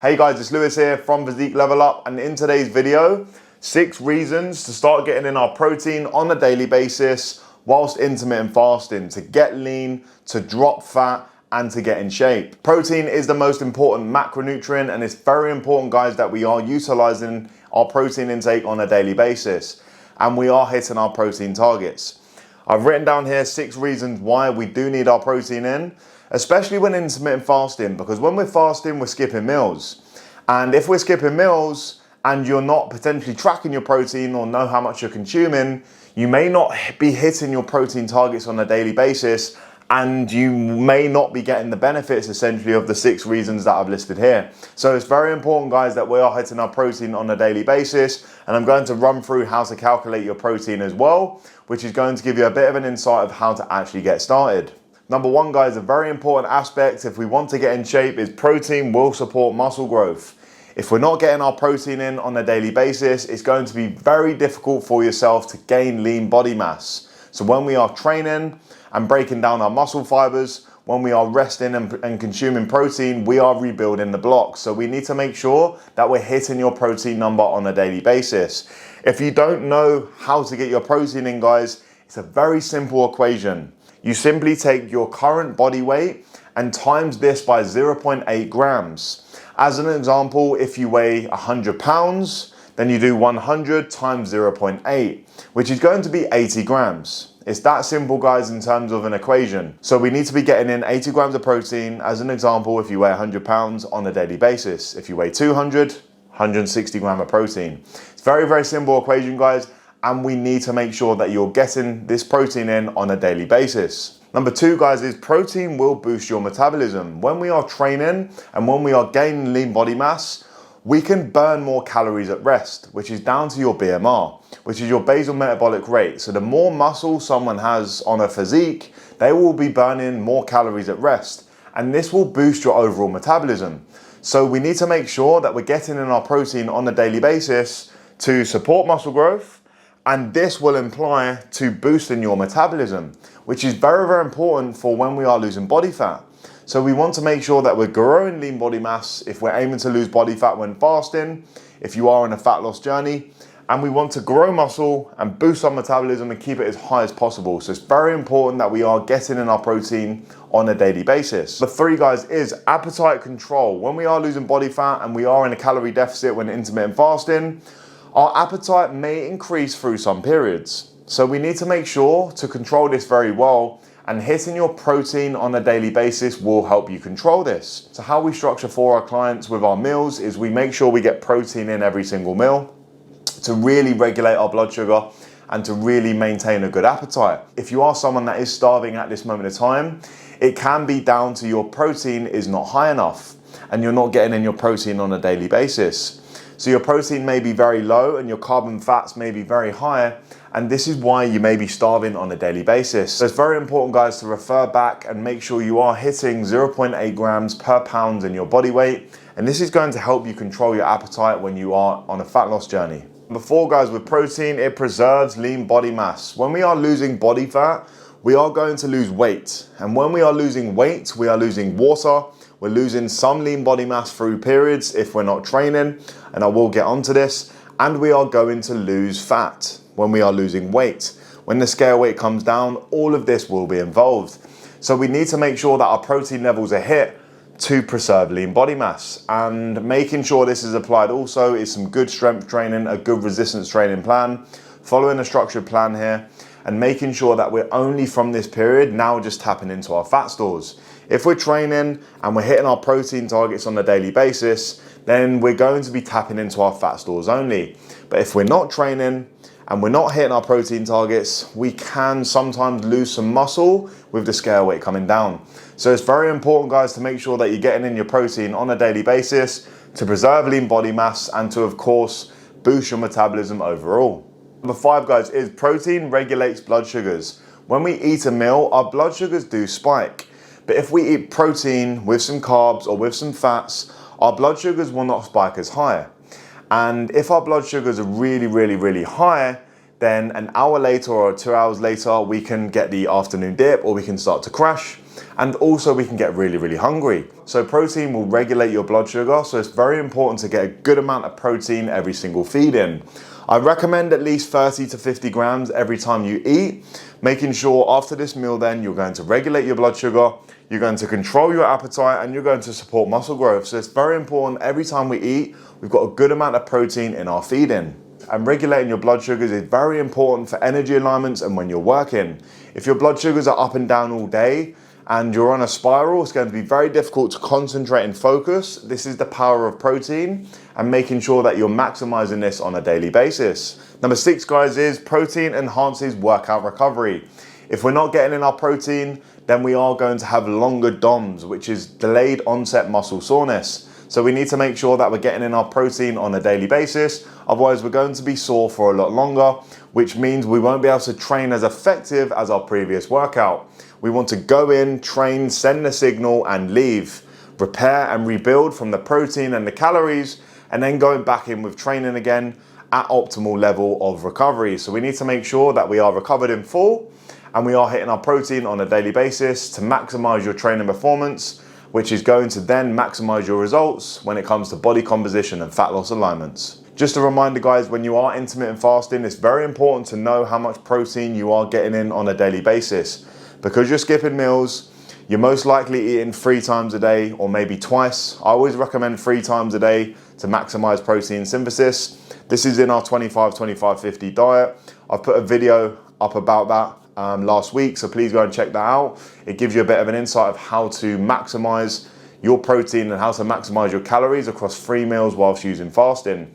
Hey guys, it's Lewis here from Physique Level Up, and in today's video, 6 reasons to start getting in our protein on a daily basis whilst intermittent fasting to get lean, to drop fat, and to get in shape. Protein is the most important macronutrient, and it's very important, guys, that we are utilizing our protein intake on a daily basis and we are hitting our protein targets. I've written down here 6 reasons why we do need our protein in, especially when intermittent fasting, because when we're fasting, we're skipping meals. And if we're skipping meals and you're not potentially tracking your protein or know how much you're consuming, you may not be hitting your protein targets on a daily basis, and you may not be getting the benefits essentially of the 6 reasons that I've listed here. So it's very important, guys, that we are hitting our protein on a daily basis, and I'm going to run through how to calculate your protein as well, which is going to give you a bit of an insight of how to actually get started. Number 1, guys, a very important aspect if we want to get in shape is protein will support muscle growth. If we're not getting our protein in on a daily basis, it's going to be very difficult for yourself to gain lean body mass. So when we are training and breaking down our muscle fibers, when we are resting and consuming protein, we are rebuilding the blocks. So we need to make sure that we're hitting your protein number on a daily basis. If you don't know how to get your protein in, guys, it's a very simple equation. You simply take your current body weight and times this by 0.8 grams. As an example, if you weigh 100 pounds, then you do 100 times 0.8, which is going to be 80 grams. It's that simple, guys, in terms of an equation. So we need to be getting in 80 grams of protein, as an example, if you weigh 100 pounds on a daily basis. If you weigh 200, 160 grams of protein. It's very, very simple equation, guys. And we need to make sure that you're getting this protein in on a daily basis. Number 2, guys, is protein will boost your metabolism. When we are training and when we are gaining lean body mass, we can burn more calories at rest, which is down to your BMR, which is your basal metabolic rate. So the more muscle someone has on a physique, they will be burning more calories at rest. And this will boost your overall metabolism. So we need to make sure that we're getting in our protein on a daily basis to support muscle growth. And this will imply to boosting your metabolism, which is very, very important for when we are losing body fat. So we want to make sure that we're growing lean body mass if we're aiming to lose body fat when fasting, if you are in a fat loss journey, and we want to grow muscle and boost our metabolism and keep it as high as possible. So it's very important that we are getting in our protein on a daily basis. Number 3, guys, is appetite control. When we are losing body fat and we are in a calorie deficit when intermittent fasting, our appetite may increase through some periods. So we need to make sure to control this very well, and hitting your protein on a daily basis will help you control this. So how we structure for our clients with our meals is we make sure we get protein in every single meal to really regulate our blood sugar and to really maintain a good appetite. If you are someone that is starving at this moment of time, it can be down to your protein is not high enough and you're not getting in your protein on a daily basis. So your protein may be very low and your carbon fats may be very high, and this is why you may be starving on a daily basis. So it's very important, guys, to refer back and make sure you are hitting 0.8 grams per pound in your body weight, and this is going to help you control your appetite when you are on a fat loss journey. Number 4, guys, with protein, it preserves lean body mass. When we are losing body fat, we are going to lose weight, and when we are losing weight, we are losing water. We're losing some lean body mass through periods if we're not training, and I will get onto this, and we are going to lose fat when we are losing weight. When the scale weight comes down, all of this will be involved. So we need to make sure that our protein levels are hit to preserve lean body mass, and making sure this is applied also is some good strength training, a good resistance training plan, following a structured plan here, and making sure that we're only from this period now just tapping into our fat stores. If we're training and we're hitting our protein targets on a daily basis, then we're going to be tapping into our fat stores only. But if we're not training and we're not hitting our protein targets, we can sometimes lose some muscle with the scale weight coming down. So it's very important, guys, to make sure that you're getting in your protein on a daily basis to preserve lean body mass and to, of course, boost your metabolism overall. Number 5, guys, is protein regulates blood sugars. When we eat a meal, our blood sugars do spike. But if we eat protein with some carbs or with some fats, our blood sugars will not spike as high. And if our blood sugars are really, really, really high, then an hour later or 2 hours later, we can get the afternoon dip or we can start to crash. And also we can get really, really hungry. So protein will regulate your blood sugar. So it's very important to get a good amount of protein every single feeding. I recommend at least 30 to 50 grams every time you eat, making sure after this meal then you're going to regulate your blood sugar, you're going to control your appetite, and you're going to support muscle growth. So it's very important every time we eat, we've got a good amount of protein in our feeding. And regulating your blood sugars is very important for energy alignments and when you're working. If your blood sugars are up and down all day and you're on a spiral, it's going to be very difficult to concentrate and focus. This is the power of protein and making sure that you're maximizing this on a daily basis. Number 6, guys, is protein enhances workout recovery. If we're not getting in our protein, then we are going to have longer DOMS, which is delayed onset muscle soreness. So we need to make sure that we're getting in our protein on a daily basis. Otherwise, we're going to be sore for a lot longer, which means we won't be able to train as effective as our previous workout. We want to go in, train, send the signal, and leave. Repair and rebuild from the protein and the calories, and then going back in with training again at optimal level of recovery. So we need to make sure that we are recovered in full and we are hitting our protein on a daily basis to maximize your training performance, which is going to then maximize your results when it comes to body composition and fat loss alignments. Just a reminder, guys, when you are intermittent fasting, it's very important to know how much protein you are getting in on a daily basis. Because you're skipping meals, you're most likely eating 3 times a day or maybe twice. I always recommend 3 times a day to maximize protein synthesis. This is in our 25-25-50 diet. I've put a video up about that last week, so please go and check that out. It gives you a bit of an insight of how to maximize your protein and how to maximize your calories across 3 meals whilst using fasting.